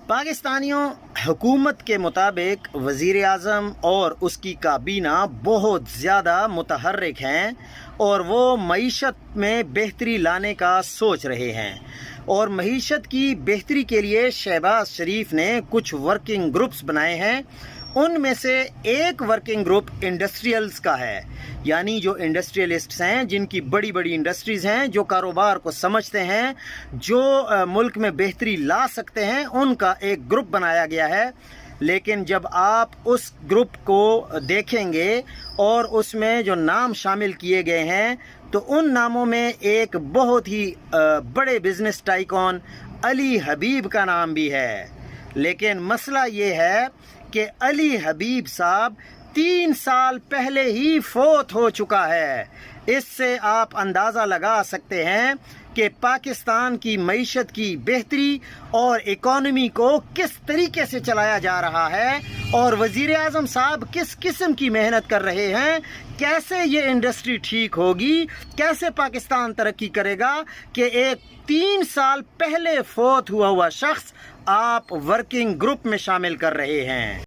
پاکستانیوں، حکومت کے مطابق وزیر اعظم اور اس کی کابینہ بہت زیادہ متحرک ہیں اور وہ معیشت میں بہتری لانے کا سوچ رہے ہیں، اور معیشت کی بہتری کے لیے شہباز شریف نے کچھ ورکنگ گروپس بنائے ہیں۔ ان میں سے ایک ورکنگ گروپ انڈسٹریلز کا ہے، یعنی جو انڈسٹریلسٹس ہیں، جن کی بڑی بڑی انڈسٹریز ہیں، جو کاروبار کو سمجھتے ہیں، جو ملک میں بہتری لا سکتے ہیں، ان کا ایک گروپ بنایا گیا ہے۔ لیکن جب آپ اس گروپ کو دیکھیں گے اور اس میں جو نام شامل کیے گئے ہیں تو ان ناموں میں ایک بہت ہی بڑے بزنس ٹائکون علی حبیب کا نام بھی ہے۔ لیکن مسئلہ یہ ہے کہ علی حبیب صاحب 3 سال پہلے ہی فوت ہو چکا ہے۔ اس سے آپ اندازہ لگا سکتے ہیں کہ پاکستان کی معیشت کی بہتری اور اکانومی کو کس طریقے سے چلایا جا رہا ہے، اور وزیر اعظم صاحب کس قسم کی محنت کر رہے ہیں، کیسے یہ انڈسٹری ٹھیک ہوگی، کیسے پاکستان ترقی کرے گا کہ ایک 3 سال پہلے فوت ہوا شخص آپ ورکنگ گروپ میں شامل کر رہے ہیں۔